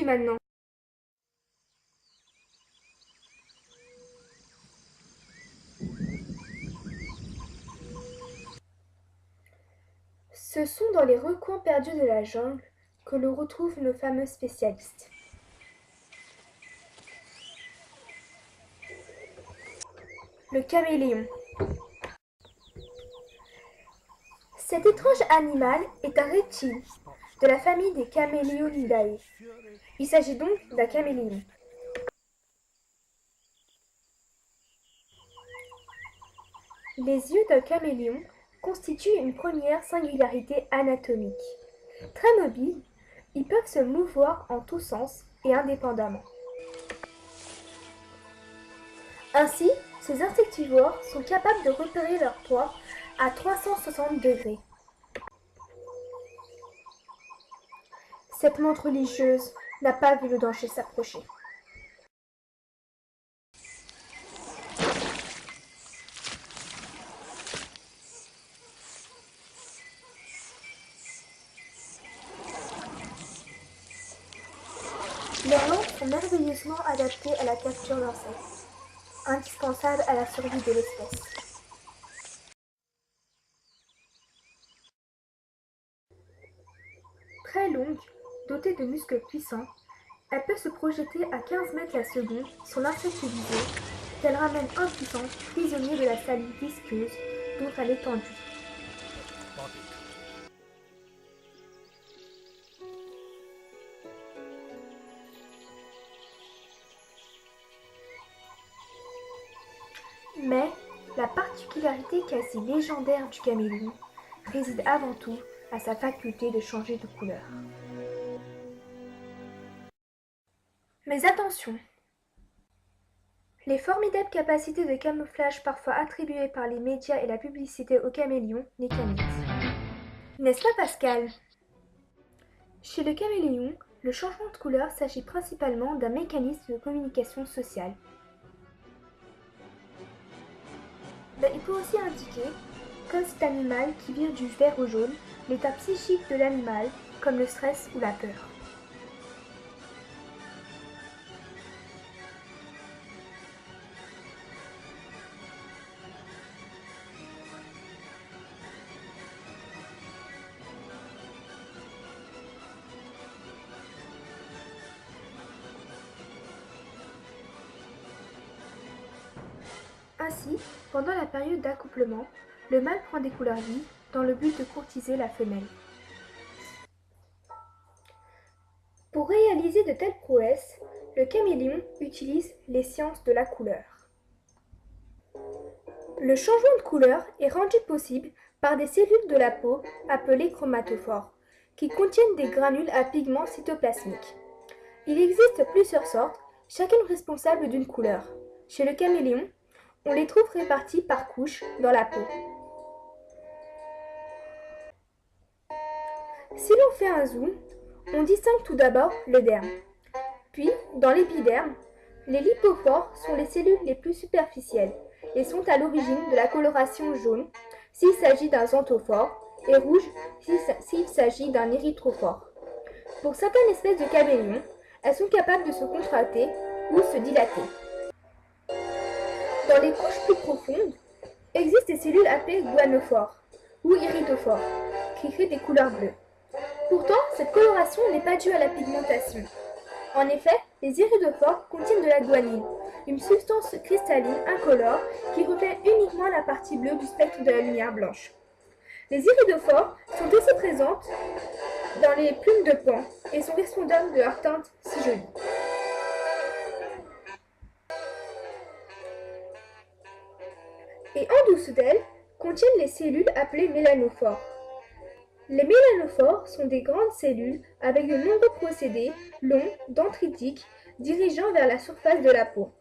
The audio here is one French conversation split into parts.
maintenant. Ce sont dans les recoins perdus de la jungle que l'on retrouve nos fameux spécialistes. Le caméléon. Cet étrange animal est un reptile de la famille des Caméléonidae. Il s'agit donc d'un caméléon. Les yeux d'un caméléon constituent une première singularité anatomique. Très mobiles, ils peuvent se mouvoir en tous sens et indépendamment. Ainsi, ces insectivores sont capables de repérer leur proie à 360 degrés. Cette montre religieuse n'a pas vu le danger s'approcher. Leurs lampes sont merveilleusement adaptées à la capture d'insectes, indispensables à la survie de l'espèce. Très longue, dotée de muscles puissants, elle peut se projeter à 15 mètres la seconde sur l'insecte visé, qu'elle ramène impuissant, prisonnier de la salive visqueuse dont elle est tendue. Mais la particularité quasi légendaire du caméléon réside avant tout à sa faculté de changer de couleur. Mais attention! Les formidables capacités de camouflage parfois attribuées par les médias et la publicité au caméléon n'est qu'un mythe. N'est-ce pas Pascal? Chez le caméléon, le changement de couleur s'agit principalement d'un mécanisme de communication sociale. Il peut aussi indiquer, comme cet animal qui vire du vert au jaune, l'état psychique de l'animal, comme le stress ou la peur. Ainsi, pendant la période d'accouplement, le mâle prend des couleurs vives dans le but de courtiser la femelle. Pour réaliser de telles prouesses, le caméléon utilise les sciences de la couleur. Le changement de couleur est rendu possible par des cellules de la peau appelées chromatophores, qui contiennent des granules à pigments cytoplasmiques. Il existe plusieurs sortes, chacune responsable d'une couleur. Chez le caméléon, on les trouve répartis par couches dans la peau. Si l'on fait un zoom, on distingue tout d'abord le derme. Puis, dans l'épiderme, les lipophores sont les cellules les plus superficielles et sont à l'origine de la coloration jaune s'il s'agit d'un xanthophore et rouge s'il s'agit d'un érythrophore. Pour certaines espèces de caméléons, elles sont capables de se contracter ou se dilater. Dans les couches plus profondes, existent des cellules appelées guanophores ou iridiophores qui créent des couleurs bleues. Pourtant, cette coloration n'est pas due à la pigmentation. En effet, les iridophores contiennent de la guanine, une substance cristalline incolore qui reflète uniquement la partie bleue du spectre de la lumière blanche. Les iridophores sont aussi présentes dans les plumes de paon et sont responsables de leur teinte si jolie. Et en dessous d'elles, contiennent les cellules appelées mélanophores. Les mélanophores sont des grandes cellules avec de nombreux procédés longs, dendritiques, dirigeant vers la surface de la peau.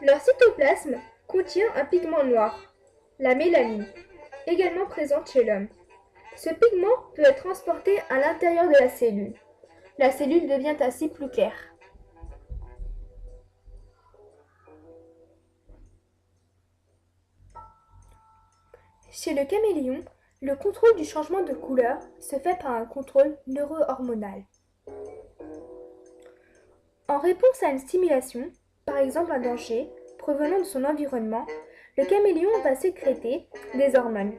Leur cytoplasme contient un pigment noir, la mélanine, également présente chez l'homme. Ce pigment peut être transporté à l'intérieur de la cellule. La cellule devient ainsi plus claire. Chez le caméléon, le contrôle du changement de couleur se fait par un contrôle neurohormonal. En réponse à une stimulation, par exemple un danger, provenant de son environnement, le caméléon va sécréter des hormones.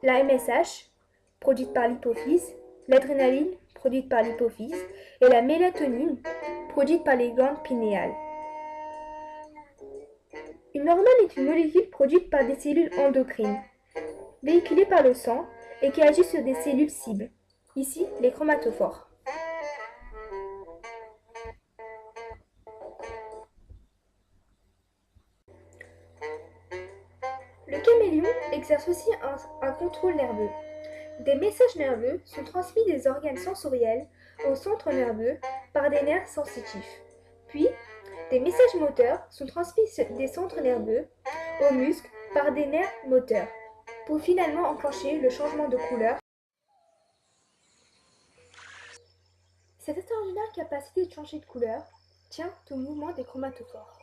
La MSH, produite par l'hypophyse, l'adrénaline, produite par l'hypophyse, et la mélatonine, produite par les glandes pinéales. Une hormone est une molécule produite par des cellules endocrines, véhiculée par le sang et qui agit sur des cellules cibles, ici les chromatophores. Le caméléon exerce aussi un contrôle nerveux. Des messages nerveux sont transmis des organes sensoriels au centre nerveux par des nerfs sensitifs. Puis, des messages moteurs sont transmis des centres nerveux aux muscles par des nerfs moteurs, pour finalement enclencher le changement de couleur. Cette extraordinaire capacité de changer de couleur tient au mouvement des chromatophores.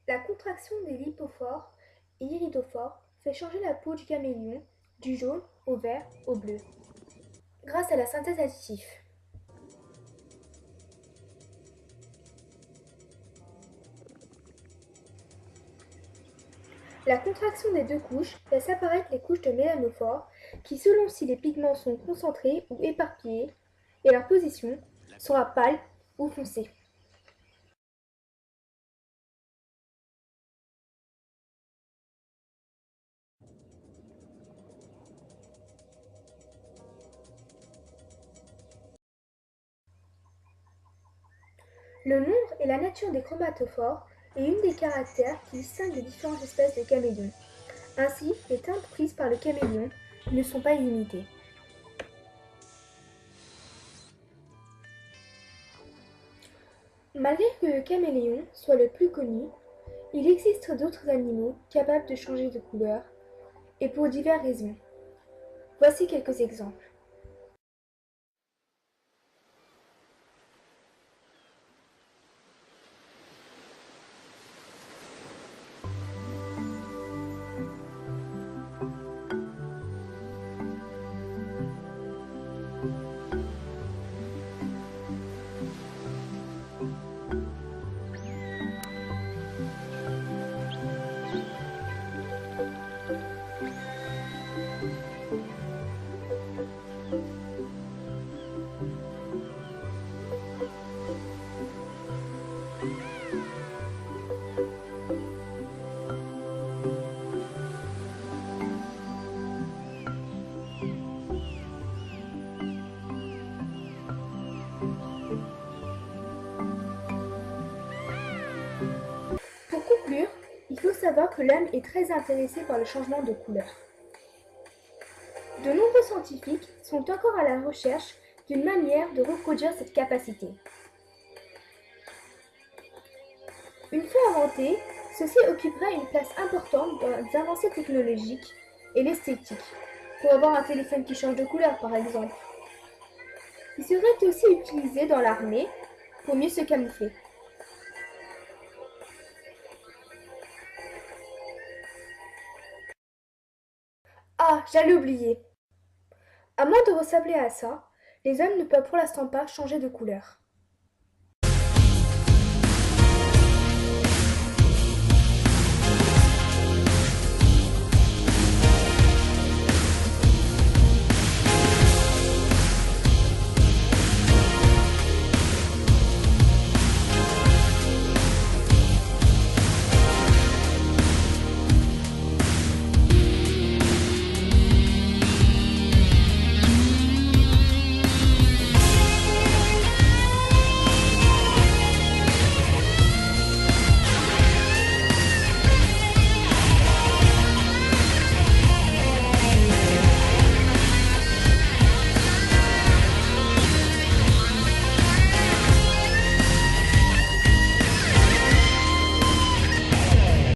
La contraction des lipophores et iridophores fait changer la peau du caméléon du jaune au vert au bleu, grâce à la synthèse additive. La contraction des deux couches laisse apparaître les couches de mélanophores qui, selon si les pigments sont concentrés ou éparpillés, et leur position sera pâle ou foncée. Le nombre et la nature des chromatophores est une des caractères qui distinguent les différentes espèces de caméléons. Ainsi, les teintes prises par le caméléon ne sont pas illimitées. Malgré que le caméléon soit le plus connu, il existe d'autres animaux capables de changer de couleur, et pour diverses raisons. Voici quelques exemples. Pour conclure, il faut savoir que l'homme est très intéressé par le changement de couleur. De nombreux scientifiques sont encore à la recherche d'une manière de reproduire cette capacité. Une fois inventé, ceci occuperait une place importante dans les avancées technologiques et l'esthétique, pour avoir un téléphone qui change de couleur par exemple. Il serait aussi utilisé dans l'armée pour mieux se camoufler. Ah, j'allais oublier. À moins de ressembler à ça, les hommes ne peuvent pour l'instant pas changer de couleur.